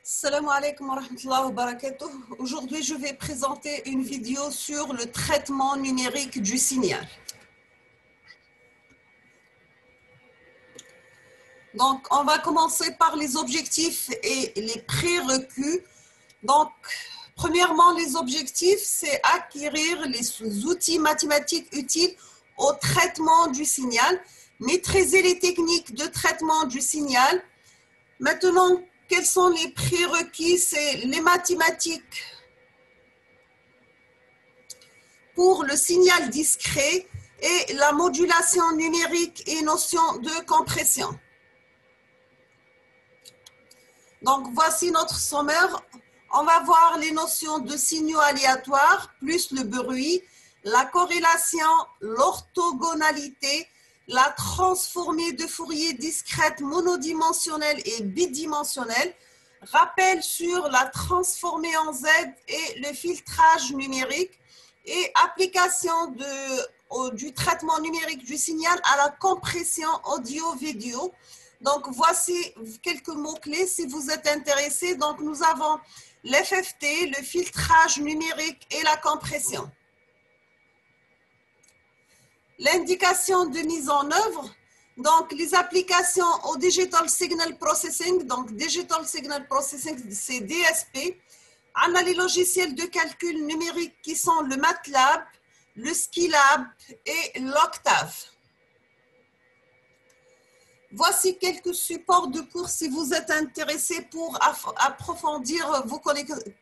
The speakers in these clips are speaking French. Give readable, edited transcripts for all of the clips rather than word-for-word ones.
Salam alaikum wa rahmatullahi wa barakatuh. Aujourd'hui, je vais présenter une vidéo sur le traitement numérique du signal. Donc, on va commencer par les objectifs et les prérequis. Donc, premièrement, les objectifs, c'est acquérir les outils mathématiques utiles au traitement du signal, maîtriser les techniques de traitement du signal. Maintenant, quels sont les prérequis? C'est les mathématiques pour le signal discret et la modulation numérique et notion de compression. Donc, voici notre sommaire. On va voir les notions de signaux aléatoires, plus le bruit, la corrélation, l'orthogonalité, la transformée de Fourier discrète monodimensionnelle et bidimensionnelle, rappel sur la transformée en Z et le filtrage numérique et application du traitement numérique du signal à la compression audio-vidéo. Donc, voici quelques mots-clés si vous êtes intéressés. Donc, nous avons l'FFT, le filtrage numérique et la compression. L'indication de mise en œuvre, donc les applications au Digital Signal Processing, donc Digital Signal Processing, c'est DSP. On a les logiciels de calcul numérique qui sont le MATLAB, le Skylab et l'Octave. Voici quelques supports de cours si vous êtes intéressés pour approfondir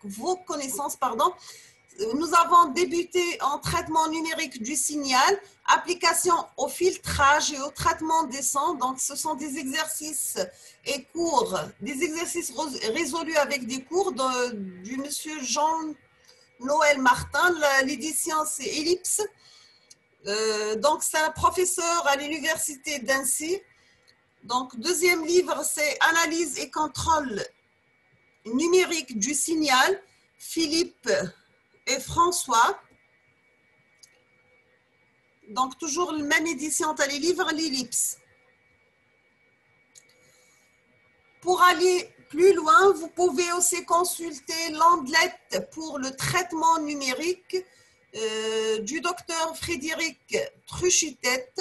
vos connaissances. Nous avons débuté en traitement numérique du signal, application au filtrage et au traitement des sons. Donc, ce sont des exercices et cours, des exercices résolus avec des cours du monsieur Jean-Noël Martin. L'édition, c'est Ellipse. Donc, c'est un professeur à l'université d'Annecy. Donc, deuxième livre, c'est Analyse et contrôle numérique du signal, Philippe et François. Donc, toujours la même édition, tu as les livres, l'Ellipse. Pour aller plus loin, vous pouvez aussi consulter l'onglet pour le traitement numérique du docteur Frédéric Truchitette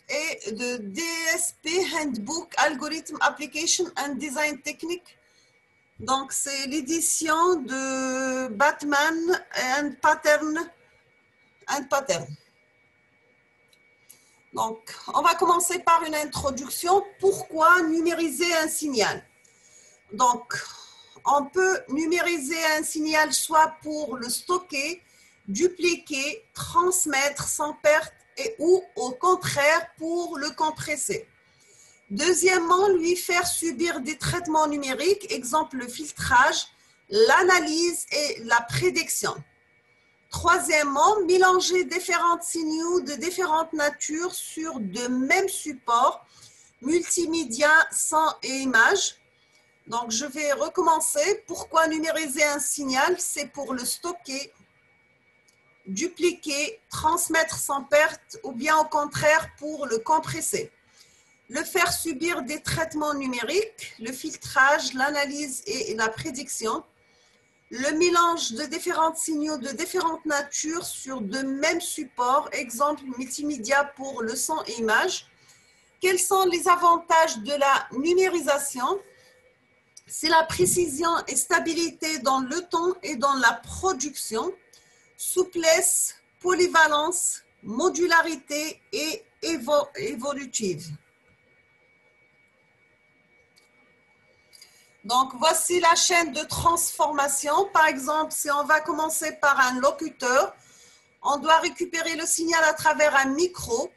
et de DSP Handbook Algorithm Application and Design Technique. Donc, c'est l'édition de Batman and Pattern. Donc, on va commencer par une introduction. Pourquoi numériser un signal? Donc, on peut numériser un signal soit pour le stocker, dupliquer, transmettre sans perte ou au contraire pour le compresser. Deuxièmement, lui faire subir des traitements numériques, exemple le filtrage, l'analyse et la prédiction. Troisièmement, mélanger différents signaux de différentes natures sur de mêmes supports, multimédia, son et images. Donc, je vais recommencer. Pourquoi numériser un signal? C'est pour le stocker, dupliquer, transmettre sans perte ou bien au contraire pour le compresser. Le faire subir des traitements numériques, le filtrage, l'analyse et la prédiction. Le mélange de différents signaux de différentes natures sur de mêmes supports, exemple multimédia pour le son et image. Quels sont les avantages de la numérisation? C'est la précision et stabilité dans le temps et dans la production, souplesse, polyvalence, modularité et évolutive. Donc, voici la chaîne de transformation. Par exemple, si on va commencer par un locuteur, on doit récupérer le signal à travers un micro.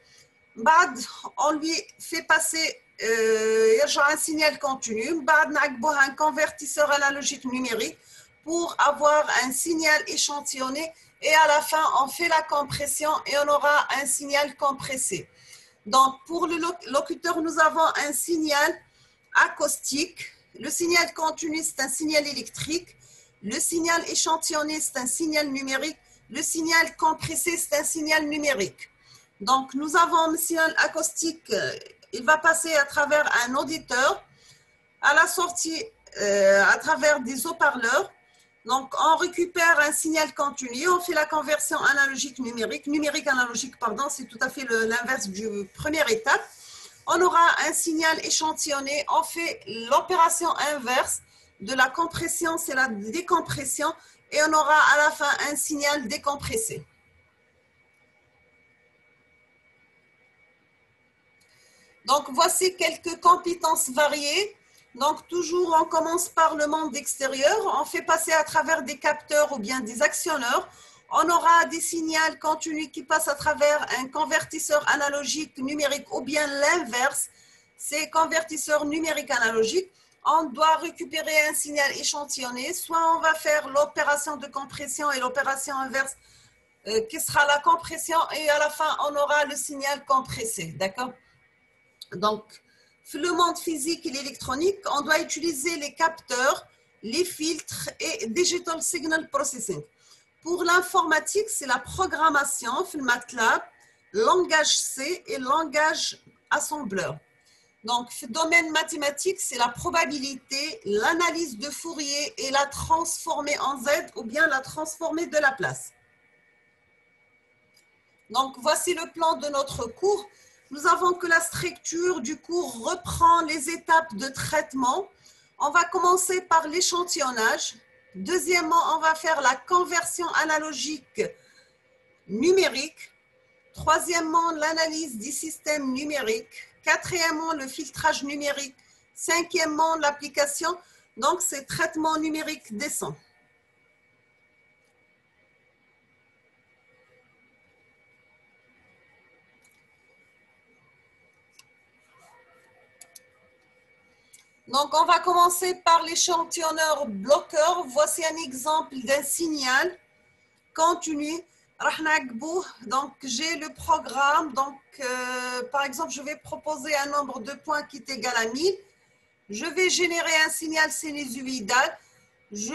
On lui fait passer un signal continu. Un convertisseur analogique numérique pour avoir un signal échantillonné. Et à la fin, on fait la compression et on aura un signal compressé. Donc, pour le locuteur, nous avons un signal acoustique. Le signal continu, c'est un signal électrique. Le signal échantillonné, c'est un signal numérique. Le signal compressé, c'est un signal numérique. Donc, nous avons un signal acoustique. Il va passer à travers un auditeur. à la sortie à travers des haut-parleurs. Donc, on récupère un signal continu, on fait la conversion analogique numérique, numérique analogique, pardon, c'est tout à fait l'inverse du première étape. On aura un signal échantillonné, on fait l'opération inverse de la compression, c'est la décompression, et on aura à la fin un signal décompressé. Donc, voici quelques compétences variées. Donc, toujours, on commence par le monde extérieur. On fait passer à travers des capteurs ou bien des actionneurs. On aura des signaux continus qui passent à travers un convertisseur analogique numérique ou bien l'inverse. C'est convertisseur numérique analogique. On doit récupérer un signal échantillonné. Soit on va faire l'opération de compression et l'opération inverse qui sera la compression. Et à la fin, on aura le signal compressé. D'accord ? Donc, le monde physique et l'électronique, on doit utiliser les capteurs, les filtres et Digital Signal Processing. Pour l'informatique, c'est la programmation, le MATLAB, langage C et langage assembleur. Donc, le domaine mathématique, c'est la probabilité, l'analyse de Fourier et la transformer en Z ou bien la transformer de la place. Donc, voici le plan de notre cours. Nous avons que la structure du cours reprend les étapes de traitement. On va commencer par l'échantillonnage. Deuxièmement, on va faire la conversion analogique numérique. Troisièmement, l'analyse des systèmes numériques. Quatrièmement, le filtrage numérique. Cinquièmement, l'application. Donc, c'est traitement numérique descend. Donc, on va commencer par l'échantillonneur bloqueur. Voici un exemple d'un signal continu. Donc, j'ai le programme. Donc, par exemple, je vais proposer un nombre de points qui est égal à 1000. Je vais générer un signal sinusoïdal. Je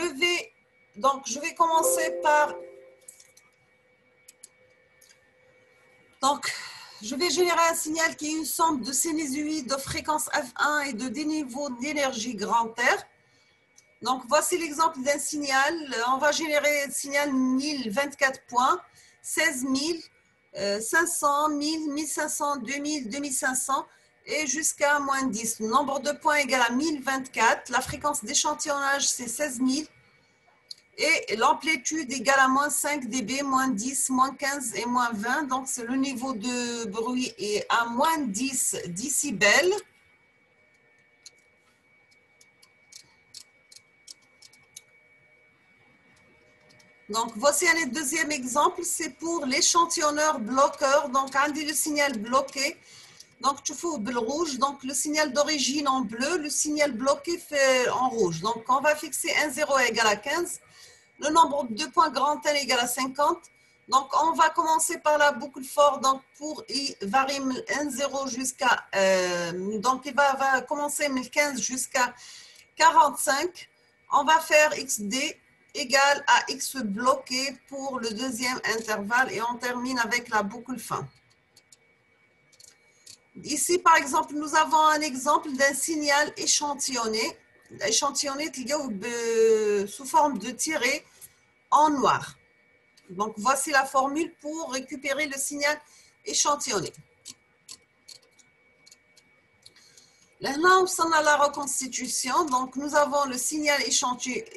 vais commencer par... Donc, je vais générer un signal qui est une somme de sinusoïdes de fréquence F1 et de déniveaux d'énergie grand R. Donc, voici l'exemple d'un signal. On va générer un signal 1024 points, 16 000, 500, 1000, 1500, 2000, 2500 et jusqu'à moins 10. Le nombre de points égal à 1024. La fréquence d'échantillonnage, c'est 16 000. Et l'amplitude égale à moins 5 dB, moins 10, moins 15 et moins 20. Donc, c'est le niveau de bruit est à moins 10 décibels. Donc, voici un deuxième exemple. C'est pour l'échantillonneur bloqueur. Donc, on dit le signal bloqué. Donc, tu fais le rouge. Donc, le signal d'origine en bleu. Le signal bloqué fait en rouge. Donc, on va fixer 1, 0 égale à 15. Le nombre de points grand N égale à 50. Donc, on va commencer par la boucle for. Donc, pour I varie 1, 0 jusqu'à... donc, il va commencer de 15 jusqu'à 45. On va faire XD égale à X bloqué pour le deuxième intervalle et on termine avec la boucle fin. Ici, par exemple, nous avons un exemple d'un signal échantillonné. Échantillonné sous forme de tiret en noir. Donc, voici la formule pour récupérer le signal échantillonné. Là, on a la reconstitution. Donc, nous avons le signal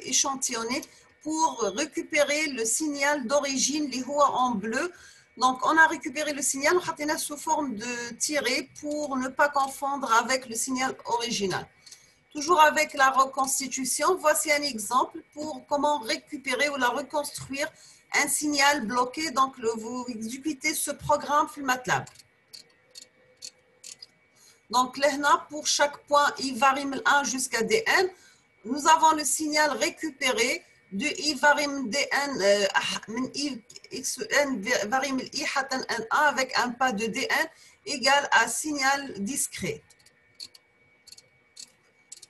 échantillonné pour récupérer le signal d'origine, les hauts en bleu. Donc, on a récupéré le signal, on a sous forme de tiret pour ne pas confondre avec le signal original. Toujours avec la reconstitution, voici un exemple pour comment récupérer ou la reconstruire un signal bloqué. Donc, vous exécutez ce programme sur MATLAB. Donc, là, pour chaque point, I varie 1 jusqu'à Dn. Nous avons le signal récupéré de I varie Dn, Xn varie I hatten N1 avec un pas de Dn égal à signal discret.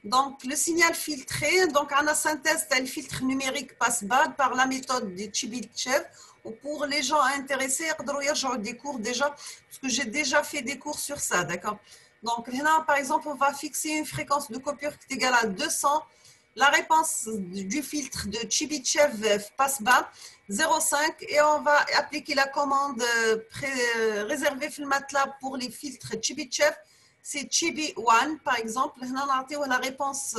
Donc, le signal filtré, donc on a synthèse d'un filtre numérique passe-bas par la méthode de Chebyshev. Pour les gens intéressés, des cours déjà, parce que j'ai déjà fait des cours sur ça, d'accord. Donc, là, par exemple, on va fixer une fréquence de coupure qui est égale à 200. La réponse du filtre de Chebyshev passe-bas, 0,5. Et on va appliquer la commande réservée dans le MATLAB pour les filtres Chebyshev. C'est Chebi1, par exemple. Là, on a la réponse,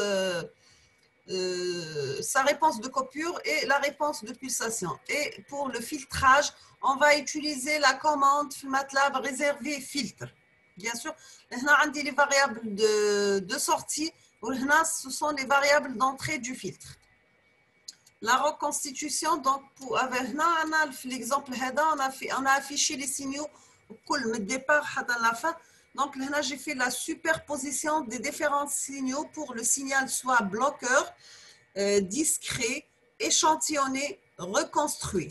sa réponse de coupure et la réponse de pulsation. Et pour le filtrage, on va utiliser la commande dans le MATLAB réservée filtre. Bien sûr, là, on a les variables de sortie. Ce sont les variables d'entrée du filtre. La reconstitution, donc, avec l'exemple, on a affiché les signaux au départ à la fin. Donc, là, j'ai fait la superposition des différents signaux pour le signal soit bloqueur, discret, échantillonné, reconstruit.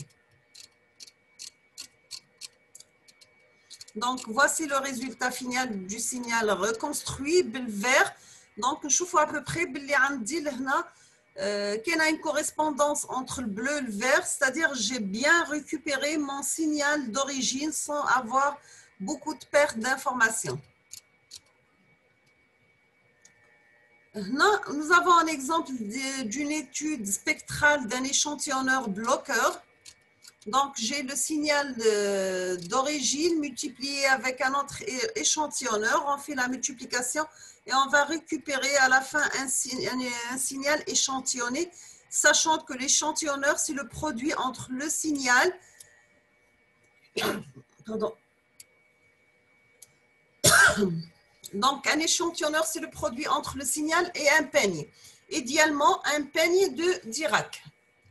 Donc, voici le résultat final du signal reconstruit, le vert. Donc, je vois à peu près qu'il y a une correspondance entre le bleu et le vert, c'est-à-dire j'ai bien récupéré mon signal d'origine sans avoir beaucoup de pertes d'informations. Nous avons un exemple d'une étude spectrale d'un échantillonneur bloqueur. Donc, j'ai le signal d'origine multiplié avec un autre échantillonneur. On fait la multiplication et on va récupérer à la fin un signal échantillonné, sachant que l'échantillonneur, c'est le produit entre le signal pardon. Donc, un échantillonneur, c'est le produit entre le signal et un peigne. Idéalement, un peigne de Dirac.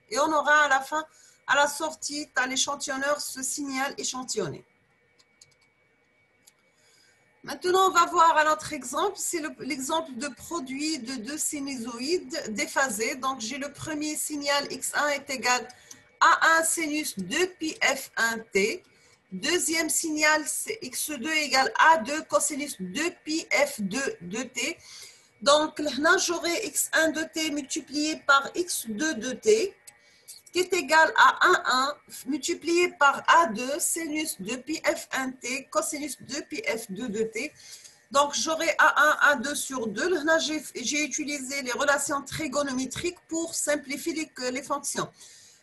Et on aura à la fin, à la sortie à l'échantillonneur, ce signal échantillonné. Maintenant, on va voir un autre exemple. C'est l'exemple de produit de deux sinusoïdes déphasés. Donc, j'ai le premier signal x1 est égal à 1 sinus 2 pi f1t. Deuxième signal, c'est x2 égale A2 cosinus 2 pi f2 de t. Donc, là, j'aurai x1 de t multiplié par x2 de t, qui est égal à 1 multiplié par A2 sinus 2 pi f1t cosinus 2 pi f2 de t. Donc, j'aurai A1, A2 sur 2. Là, j'ai utilisé les relations trigonométriques pour simplifier les fonctions.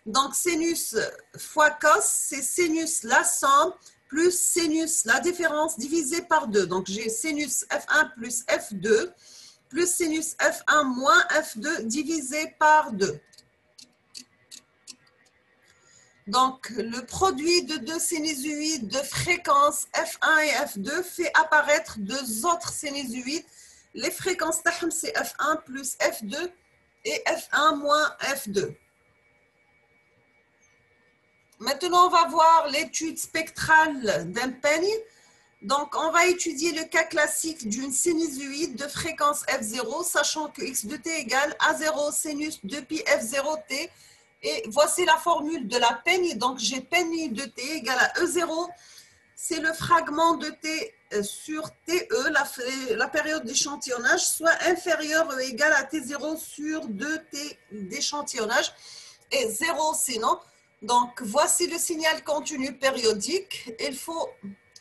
Donc, sinus fois cos, c'est sinus la somme plus sinus la différence divisé par 2. Donc, j'ai sinus F1 plus F2 plus sinus F1 moins F2 divisé par 2. Donc, le produit de deux sinusoïdes de fréquence F1 et F2 fait apparaître deux autres sinusoïdes. Les fréquences, c'est F1 plus F2 et F1 moins F2. Maintenant, on va voir l'étude spectrale d'un peigne. Donc, on va étudier le cas classique d'une sinusoïde de fréquence F0, sachant que x de t égale A0 sinus 2 pi F0t. Et voici la formule de la peigne. Donc, j'ai peigne de t égale à E0. C'est le fragment de t sur TE, la période d'échantillonnage, soit inférieure ou égale à T0 sur 2t d'échantillonnage. Et 0 sinon. Donc, voici le signal continu périodique. Il faut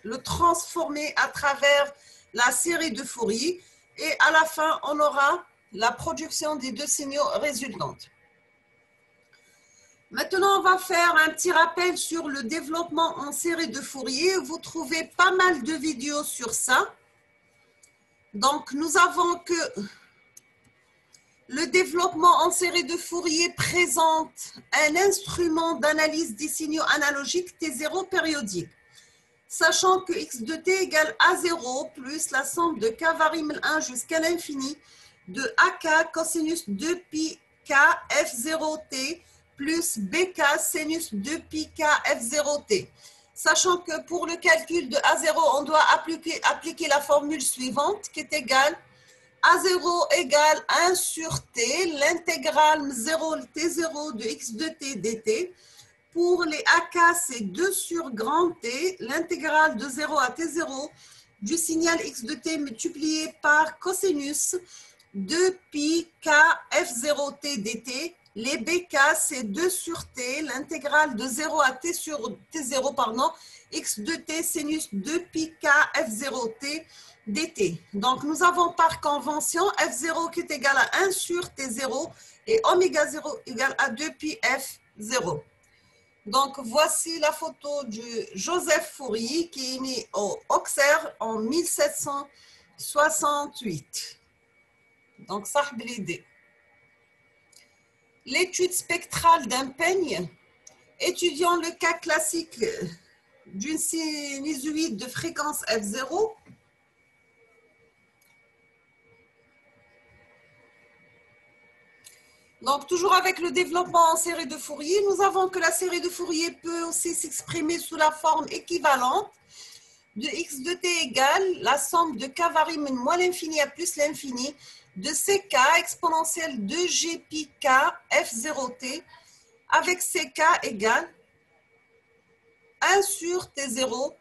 le transformer à travers la série de Fourier. Et à la fin, on aura la production des deux signaux résultantes. Maintenant, on va faire un petit rappel sur le développement en série de Fourier. Vous trouvez pas mal de vidéos sur ça. Donc, nous avons que le développement en série de Fourier présente un instrument d'analyse des signaux analogiques T0 périodique. Sachant que x de t égale A0 plus la somme de k variable 1 jusqu'à l'infini de AK cosinus 2 pi k F0t plus BK sinus 2 pi k F0t. Sachant que pour le calcul de A0, on doit appliquer la formule suivante qui est égale A0 égale 1 sur t, l'intégrale 0 t0 de x de t dt. Pour les AK, c'est 2 sur grand T, l'intégrale de 0 à T0 du signal x de t multiplié par cosinus 2 pi k F0t dt. Les BK, c'est 2 sur T, l'intégrale de 0 à T sur T0, pardon, x de t sinus 2 pi k F0t dt. Donc, nous avons par convention F0 qui est égal à 1 sur T0 et oméga 0 égale à 2 pi F0. Donc, voici la photo de Joseph Fourier qui est né au Auxerre en 1768. Donc, ça, l'idée. L'étude spectrale d'un peigne, étudiant le cas classique d'une sinusoïde de fréquence F0. Donc, toujours avec le développement en série de Fourier, nous avons que la série de Fourier peut aussi s'exprimer sous la forme équivalente de x de t égale la somme de k varie moins l'infini à plus l'infini de ck exponentielle de g pi k f0t avec ck égale 1 sur t0,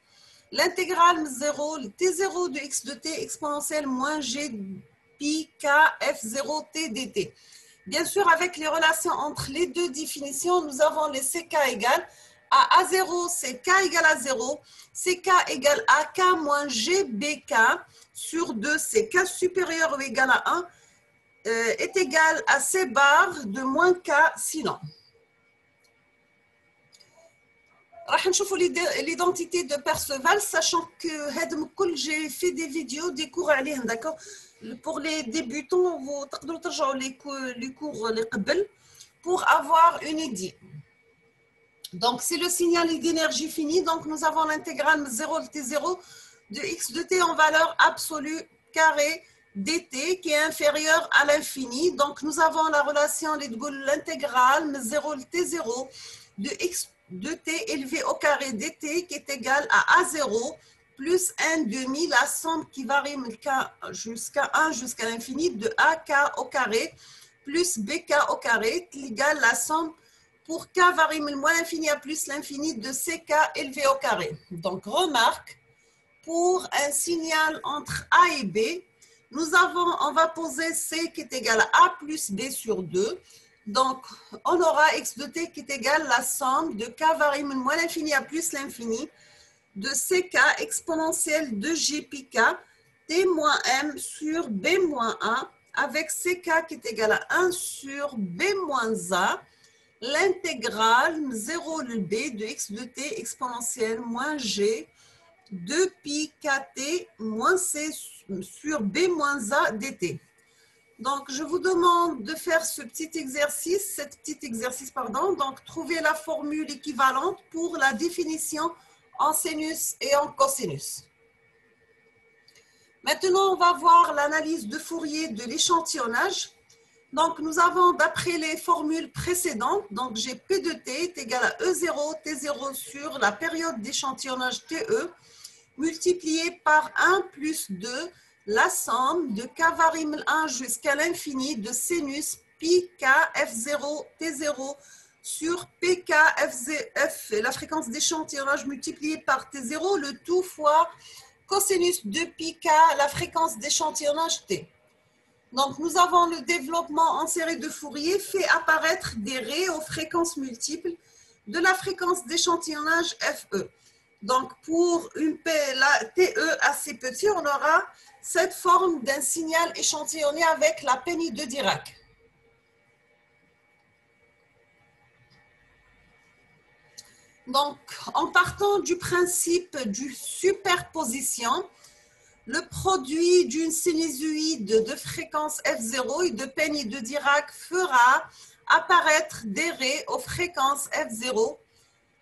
l'intégrale 0, t0 de x de t exponentielle moins g pi k f0t dt. Bien sûr, avec les relations entre les deux définitions, nous avons les ck égale à A0, c'est k égale à 0, ck égale à k moins gbk sur 2, c'est k supérieur ou égal à 1, est égal à c bar de moins k sinon. راح نشوفوا l'identité de Perceval, sachant que j'ai fait des vidéos, des cours عليهم, d'accord. Pour les débutants, vous تقدروا ترجعوا les cours اللي قبل pour avoir une idée. Donc, c'est le signal d'énergie finie. Donc, nous avons l'intégrale 0 de t0 de x de t en valeur absolue carré dt qui est inférieure à l'infini. Donc, nous avons la relation l'intégrale 0 de t0 de x de t élevé au carré dt qui est égal à a0 plus 1 demi, la somme qui varie jusqu'à 1 jusqu'à l'infini de ak au carré plus bk au carré égale la somme pour k varie moins l'infini à plus l'infini de ck élevé au carré. Donc, remarque, pour un signal entre A et B, on va poser C qui est égal à A plus B sur 2. Donc, on aura x de t qui est égal à la somme de k varie moins l'infini à plus l'infini de ck exponentielle de g pi k t moins m sur b moins a avec ck qui est égal à 1 sur b moins a l'intégrale 0 de b de x de t exponentielle moins g 2 pi kt moins c sur b moins a dt. Donc, je vous demande de faire ce petit exercice, donc trouver la formule équivalente pour la définition en sinus et en cosinus. Maintenant, on va voir l'analyse de Fourier de l'échantillonnage. Donc, nous avons, d'après les formules précédentes, donc j'ai P de t est égal à E0, T0 sur la période d'échantillonnage TE, multiplié par 1 plus 2, la somme de k varie 1 jusqu'à l'infini de sinus pi k f0 t0 sur pk f, la fréquence d'échantillonnage multipliée par t0, le tout fois cosinus de pi k, la fréquence d'échantillonnage t. Donc, nous avons le développement en série de Fourier fait apparaître des raies aux fréquences multiples de la fréquence d'échantillonnage FE. Donc, pour une la TE assez petit, on aura cette forme d'un signal échantillonné avec la peigne de Dirac. Donc, en partant du principe du superposition, le produit d'une sinusoïde de fréquence F0 et de peigne de Dirac fera apparaître des raies aux fréquences F0,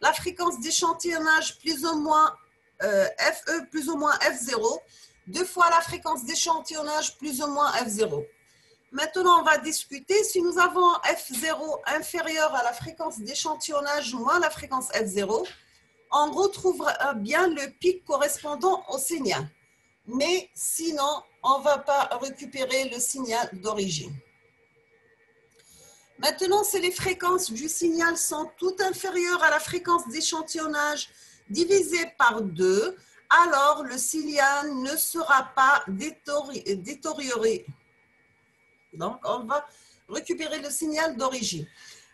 la fréquence d'échantillonnage plus ou moins FE plus ou moins F0, 2 fois la fréquence d'échantillonnage plus ou moins F0. Maintenant, on va discuter si nous avons F0 inférieur à la fréquence d'échantillonnage moins la fréquence F0, on retrouvera bien le pic correspondant au signal. Mais sinon, on ne va pas récupérer le signal d'origine. Maintenant, si les fréquences du signal sont toutes inférieures à la fréquence d'échantillonnage divisée par 2, alors le signal ne sera pas détérioré. Donc, on va récupérer le signal d'origine.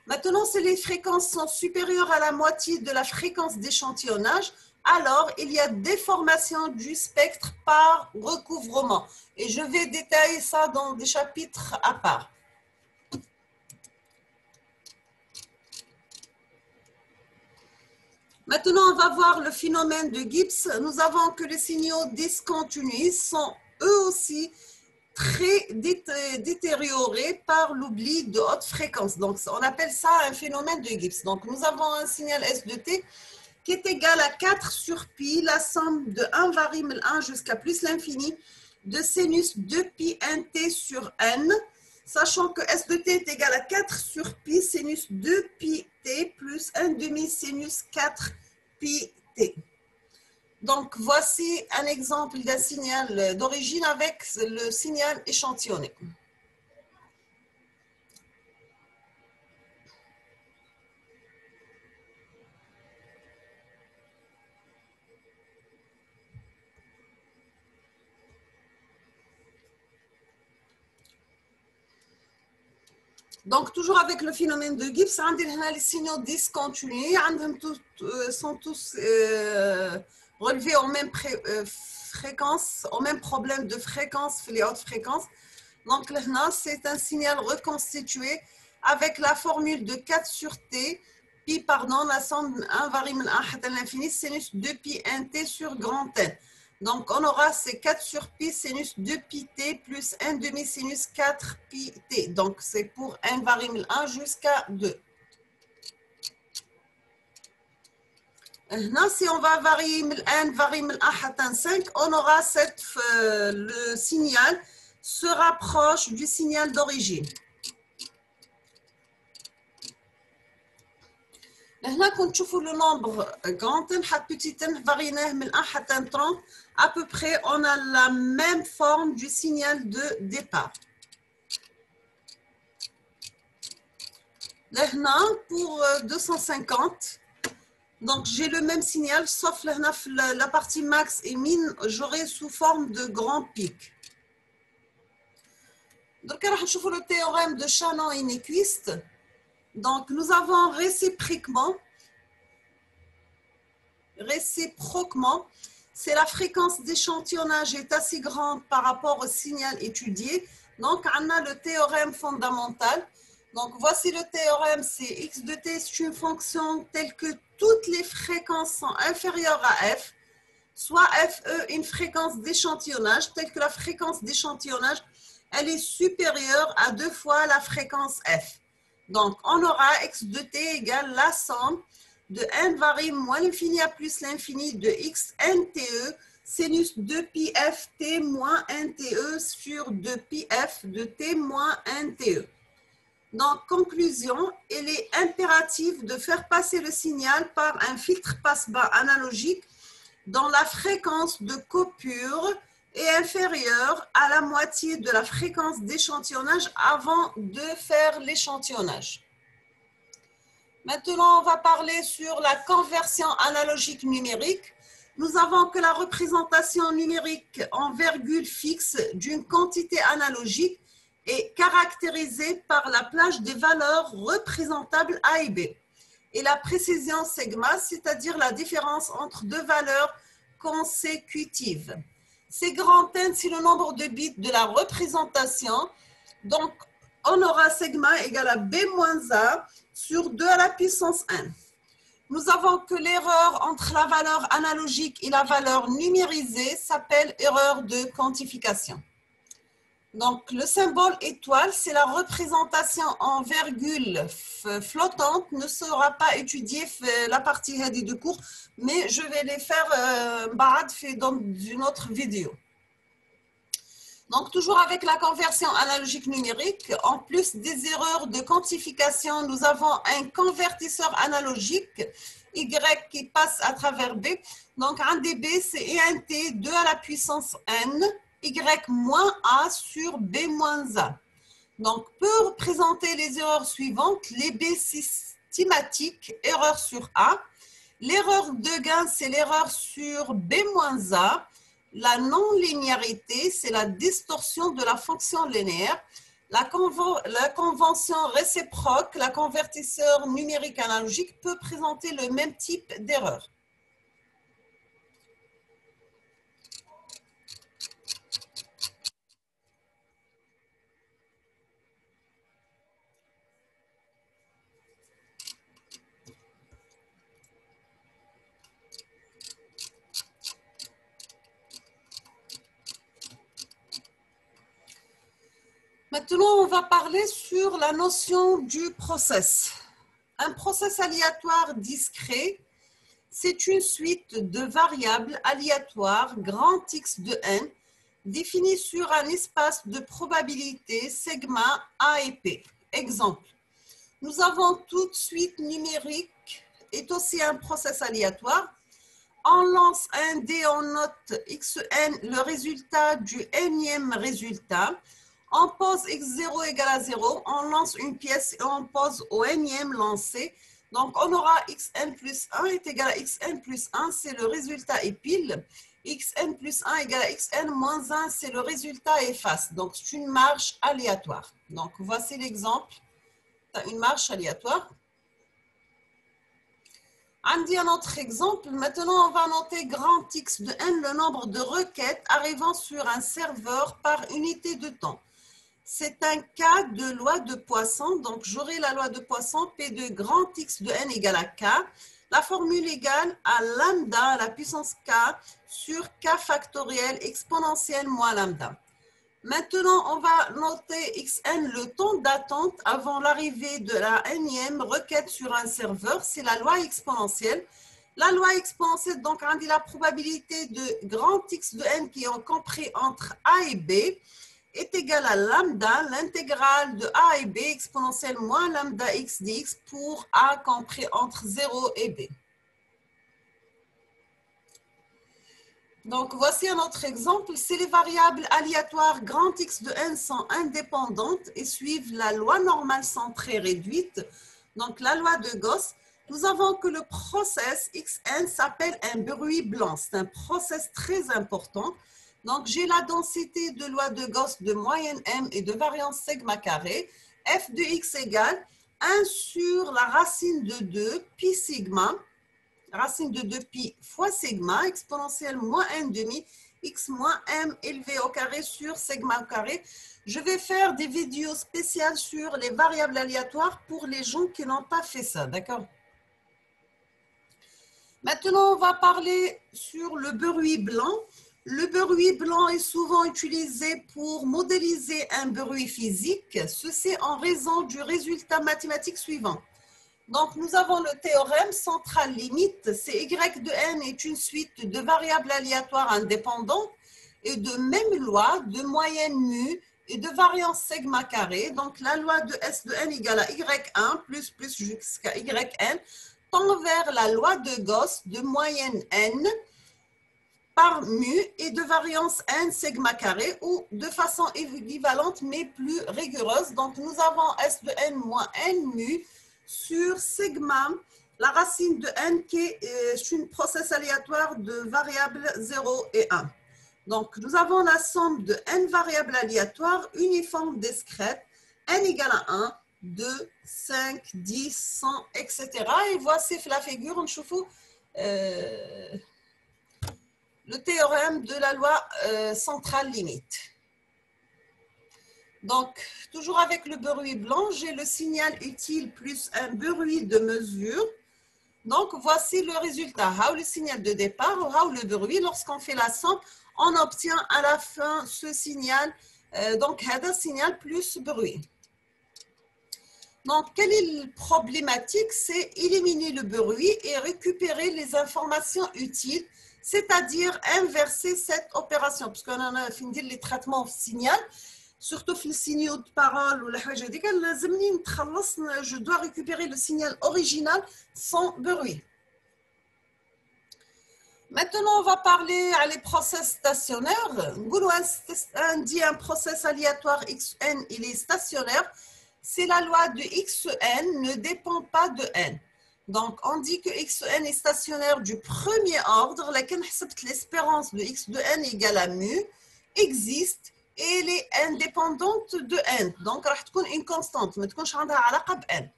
Maintenant, si les fréquences sont supérieures à la moitié de la fréquence d'échantillonnage, alors il y a déformation du spectre par recouvrement. Et je vais détailler ça dans des chapitres à part. Maintenant, on va voir le phénomène de Gibbs. Nous avons que les signaux discontinus sont eux aussi très détériorés par l'oubli de haute fréquence. Donc, on appelle ça un phénomène de Gibbs. Donc, nous avons un signal S de T qui est égal à 4 sur pi, la somme de 1 variable 1 jusqu'à plus l'infini de sinus 2 pi nt sur n, sachant que S de t est égal à 4 sur pi sinus 2 pi t plus 1 demi sinus 4 pi t. Donc, voici un exemple d'un signal d'origine avec le signal échantillonné. Donc, toujours avec le phénomène de Gibbs, les signaux discontinus sont tous relevés aux mêmes fréquences, au même problème de fréquence, les hautes fréquences. Donc, là, c'est un signal reconstitué avec la formule de 4 sur t, pi, pardon, la somme 1 variable 1 à l'infini, sinus 2 pi nt sur grand N. Donc, on aura ces 4 sur pi sinus 2 pi t plus 1 demi sinus 4 pi t. Donc, c'est pour 1 variable 1 jusqu'à 2. Maintenant, si on va variable 1 variable 1 à 5, on aura le signal se rapproche du signal d'origine. Là, quand tu fais le nombre grand N, petit n, varié من 1 حتى 30, à peu près, on a la même forme du signal de départ. Là, pour 250, donc j'ai le même signal, sauf là, la partie max et min, j'aurai sous forme de grand pic. Donc, on va voir le théorème de Shannon et Nyquist. Donc, nous avons réciproquement, c'est la fréquence d'échantillonnage est assez grande par rapport au signal étudié. Donc, on a le théorème fondamental. Donc, voici le théorème, c'est x de t, c'est une fonction telle que toutes les fréquences sont inférieures à f, soit fe, une fréquence d'échantillonnage, telle que la fréquence d'échantillonnage, elle est supérieure à 2 fois la fréquence f. Donc, on aura x de t égale la somme de n variable moins l'infini à plus l'infini de x nte sinus 2 pi f t moins nte sur 2 pi f de t moins nte. Donc, conclusion, il est impératif de faire passer le signal par un filtre passe-bas analogique dont la fréquence de coupure est inférieure à la moitié de la fréquence d'échantillonnage avant de faire l'échantillonnage. Maintenant, on va parler sur la conversion analogique numérique. Nous avons que la représentation numérique en virgule fixe d'une quantité analogique est caractérisée par la plage des valeurs représentables A et B. Et la précision sigma, c'est-à-dire la différence entre deux valeurs consécutives. C'est grand N, c'est le nombre de bits de la représentation. Donc, on aura sigma égale à B moins A sur 2 à la puissance n. Nous avons que l'erreur entre la valeur analogique et la valeur numérisée s'appelle erreur de quantification. Donc, le symbole étoile, c'est la représentation en virgule flottante, ne sera pas étudiée la partie de cours, mais je vais les faire dans une autre vidéo. Donc, toujours avec la conversion analogique numérique, en plus des erreurs de quantification, nous avons un convertisseur analogique Y qui passe à travers B. Donc, un dB, c'est ENT 2 à la puissance N, Y moins A sur B moins A. Donc, peut représenter les erreurs suivantes. Les B systématiques, erreur sur A. L'erreur de gain, c'est l'erreur sur B moins A. La non-linéarité, c'est la distorsion de la fonction linéaire. La convention réciproque, la convertisseur numérique analogique peut présenter le même type d'erreur. Maintenant, on va parler sur la notion du process. Un process aléatoire discret, c'est une suite de variables aléatoires grand X de n définies sur un espace de probabilité sigma A et P. Exemple, nous avons toute suite numérique est aussi un process aléatoire. On lance un dé, on note xn, le résultat du nème résultat. On pose x0 égale à 0, on lance une pièce et on pose au nème lancé. Donc, on aura xn plus 1 est égal à xn plus 1, c'est le résultat et pile. Xn plus 1 égale à xn moins 1, c'est le résultat et face. Donc, c'est une marche aléatoire. Donc, voici l'exemple. Une marche aléatoire. On dit un autre exemple. Maintenant, on va noter grand X de n, le nombre de requêtes arrivant sur un serveur par unité de temps. C'est un cas de loi de Poisson. Donc, j'aurai la loi de Poisson, P de grand X de n égale à K. La formule égale à lambda à la puissance K sur K factoriel exponentielle moins lambda. Maintenant, on va noter xn, le temps d'attente avant l'arrivée de la nème requête sur un serveur. C'est la loi exponentielle. La loi exponentielle, donc, on dit la probabilité de grand X de n qui est compris entre A et B est égale à lambda, l'intégrale de A et B exponentielle moins lambda x dx pour A compris entre 0 et B. Donc, voici un autre exemple. Si les variables aléatoires grand X de n sont indépendantes et suivent la loi normale centrée réduite, donc la loi de Gauss, nous avons que le process Xn s'appelle un bruit blanc. C'est un process très important. Donc, j'ai la densité de loi de Gauss de moyenne m et de variance sigma carré. F de x égale 1 sur la racine de 2 pi sigma, racine de 2 pi fois sigma, exponentielle moins n demi, x moins m élevé au carré sur sigma au carré. Je vais faire des vidéos spéciales sur les variables aléatoires pour les gens qui n'ont pas fait ça, d'accord? Maintenant, on va parler sur le bruit blanc. Le bruit blanc est souvent utilisé pour modéliser un bruit physique, ceci en raison du résultat mathématique suivant. Donc, nous avons le théorème central limite, c'est y de n est une suite de variables aléatoires indépendantes et de même loi de moyenne mu et de variance sigma carré. Donc, la loi de S de n égale à y1 plus jusqu'à yn tend vers la loi de Gauss de moyenne n par mu et de variance n sigma carré ou de façon équivalente mais plus rigoureuse. Donc, nous avons S de n moins n mu sur sigma, la racine de n qui est une process aléatoire de variables 0 et 1. Donc, nous avons la somme de n variables aléatoires uniformes discrètes, n égale à 1, 2, 5, 10, 100, etc. Et voici la figure, on chauffe le théorème de la loi centrale limite. Donc, toujours avec le bruit blanc, j'ai le signal utile plus un bruit de mesure. Donc, voici le résultat. Le signal de départ, le bruit. Lorsqu'on fait la somme, on obtient à la fin ce signal. Donc, un signal plus bruit. Donc, quelle est la problématique? C'est éliminer le bruit et récupérer les informations utiles, c'est-à-dire inverser cette opération. Parce qu'on a fini les traitements signal. Surtout في signaux de parole ou la حاجة ديك لازمني نتخلص je dois récupérer le signal original sans bruit. Maintenant, on va parler à les process stationnaires. On dit un process aléatoire xn, il est stationnaire. C'est la loi de xn ne dépend pas de n. Donc, on dit que xn est stationnaire du premier ordre. L'espérance de x de n égale à mu existe. Et elle est indépendante de n. Donc, elle est une constante. Mais n.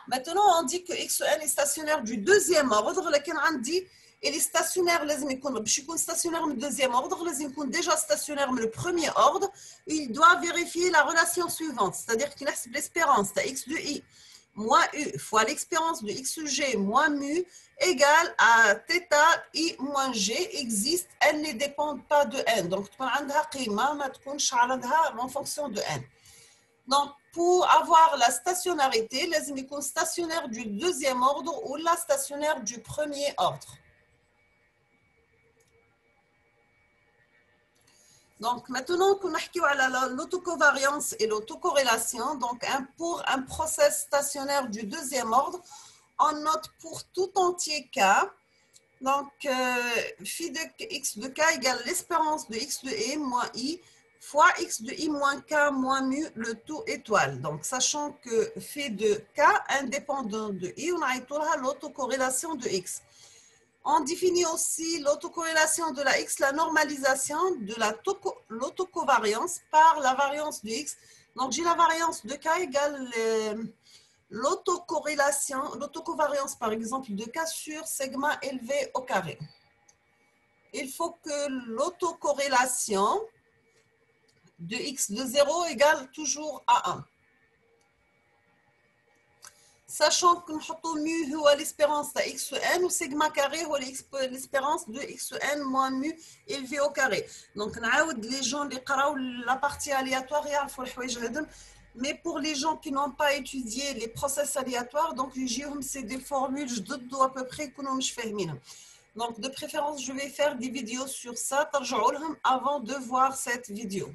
Maintenant, on dit que xn est stationnaire du deuxième ordre. On dit qu'il est stationnaire, stationnaire du deuxième ordre. Il est déjà stationnaire du premier ordre. Il doit vérifier la relation suivante. C'est-à-dire qu'il a l'espérance de x de i moins u fois l'expérience de xg moins mu égale à θ i moins g existe, elle ne dépend pas de n. Donc, tu peux avoir قيمة ما تكونش عرضها en fonction de n. Donc, pour avoir la stationnarité, les يكون stationnaire du deuxième ordre ou la stationnaire du premier ordre. Donc, maintenant qu'on a parlé de l'autocovariance et l'autocorrélation, donc pour un process stationnaire du deuxième ordre, on note pour tout entier K, donc phi de x de K égale l'espérance de x de I moins I fois x de I moins K moins mu, le tout étoile. Donc, sachant que phi de K indépendant de I, on a l'autocorrélation de x. On définit aussi l'autocorrélation de la x, la normalisation de l'autocovariance par la variance de x. Donc, j'ai la variance de k égale l'autocovariance, par exemple, de k sur sigma élevé au carré. Il faut que l'autocorrélation de x de 0 égale toujours à 1. Sachant que mu est l'espérance de x n ou sigma carré est l'espérance de x n moins mu élevé au carré. Donc, les gens qui la partie aléatoire, mais pour les gens qui n'ont pas étudié les process aléatoires, donc c'est des formules à peu près que nous ne. Donc, de préférence, je vais faire des vidéos sur ça avant de voir cette vidéo.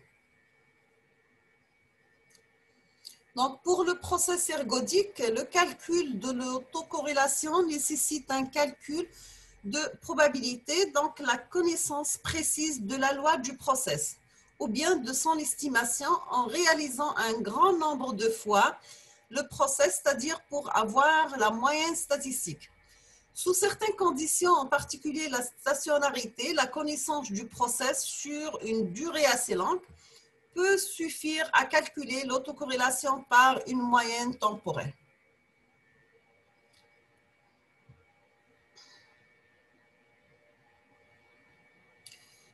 Donc, pour le process ergodique, le calcul de l'autocorrélation nécessite un calcul de probabilité, donc la connaissance précise de la loi du process, ou bien de son estimation en réalisant un grand nombre de fois le process, c'est-à-dire pour avoir la moyenne statistique. Sous certaines conditions, en particulier la stationnarité, la connaissance du process sur une durée assez longue, peut suffire à calculer l'autocorrélation par une moyenne temporelle.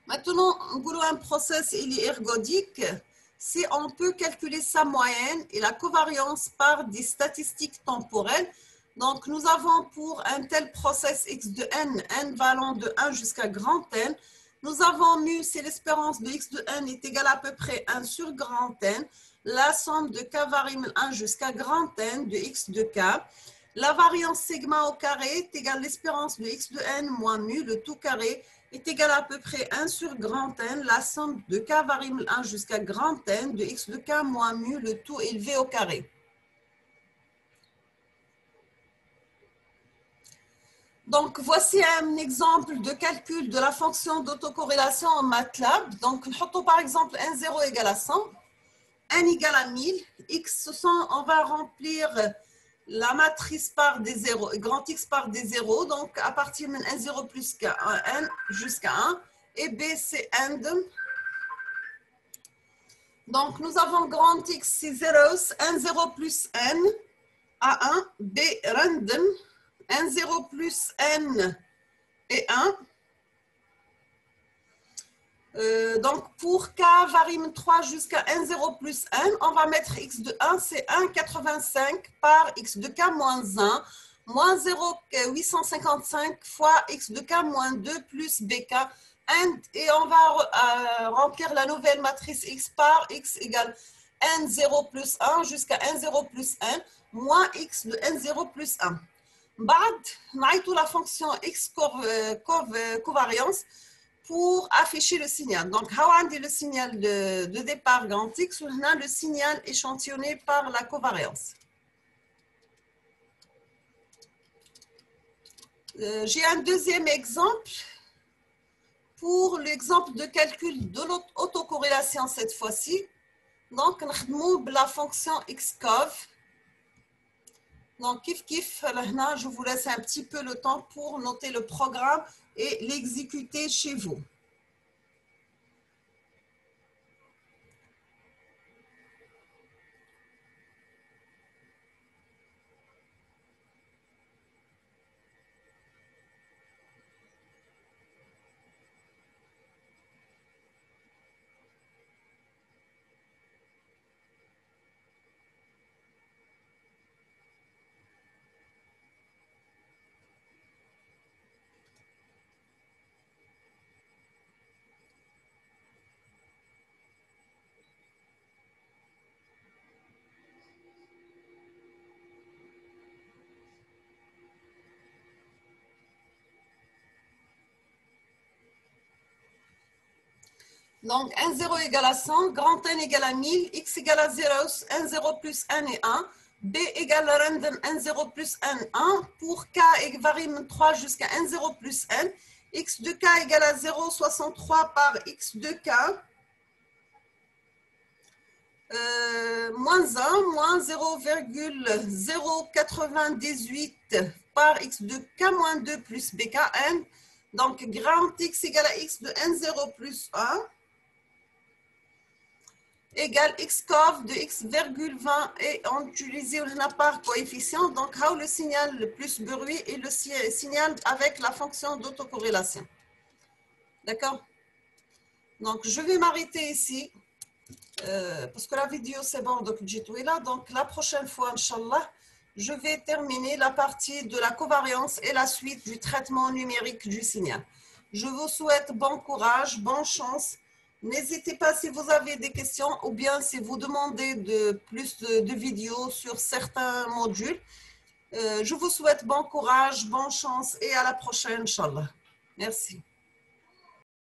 Maintenant, un process ergodique, si on peut calculer sa moyenne et la covariance par des statistiques temporelles. Donc, nous avons pour un tel process x de n, n valant de 1 jusqu'à grand n, nous avons mu, c'est l'espérance de x de n est égale à peu près 1 sur grand n. La somme de k varie de 1 jusqu'à grand n de x de k. La variance sigma au carré est égale à l'espérance de x de n moins mu, le tout carré, est égale à peu près 1 sur grand n. La somme de k varie de 1 jusqu'à grand n de x de k moins mu, le tout élevé au carré. Donc, voici un exemple de calcul de la fonction d'autocorrélation en MATLAB. Donc, par exemple, n0 égale à 100, n égale à 1000, x, on va remplir la matrice par des zéros, grand X par des zéros, donc à partir de n0 plus n jusqu'à 1, et b c'est n. Donc, nous avons grand X, c'est 0, n0 plus n à 1, b random, n0 plus n et 1. Donc, pour k varie de 3 jusqu'à n0 plus n, on va mettre x de 1, c'est 1,85 par x de k moins 1, moins 0,855 fois x de k moins 2 plus bk. Et on va remplir la nouvelle matrice x par x égale n0 plus 1 jusqu'à n0 plus n, moins x de n0 plus 1. بعد نعيطوا la fonction x covariance pour afficher le signal. Donc, on a le signal de départ grand X, on a le signal échantillonné par la covariance. J'ai un deuxième exemple pour l'exemple de calcul de l'autocorrélation cette fois-ci. Donc, on a la fonction xcov. Donc, je vous laisse un petit peu le temps pour noter le programme et l'exécuter chez vous. Donc, 1, 0 égale à 100, grand N égale à 1000, X égale à 0, 1, 0 plus N et 1, B égale à random 1, 0 plus N, 1, pour K varie de 3 jusqu'à 1, 0 plus N, X de K égale à 0, 63 par X de K, moins 1, moins 0,098 par X de K moins 2 plus BKN, donc grand X égale à X de N0 plus 1, égale x corf de x virgule 20 et on utilise le par coefficient. Donc, le signal le plus bruit et le signal avec la fonction d'autocorrélation. D'accord? Donc, je vais m'arrêter ici parce que la vidéo, c'est bon, donc j'ai tout est là. Donc, la prochaine fois, Inch'Allah, je vais terminer la partie de la covariance et la suite du traitement numérique du signal. Je vous souhaite bon courage, bonne chance. N'hésitez pas si vous avez des questions ou bien si vous demandez plus de vidéos sur certains modules. Je vous souhaite bon courage, bonne chance et à la prochaine, Inch'Allah. Merci.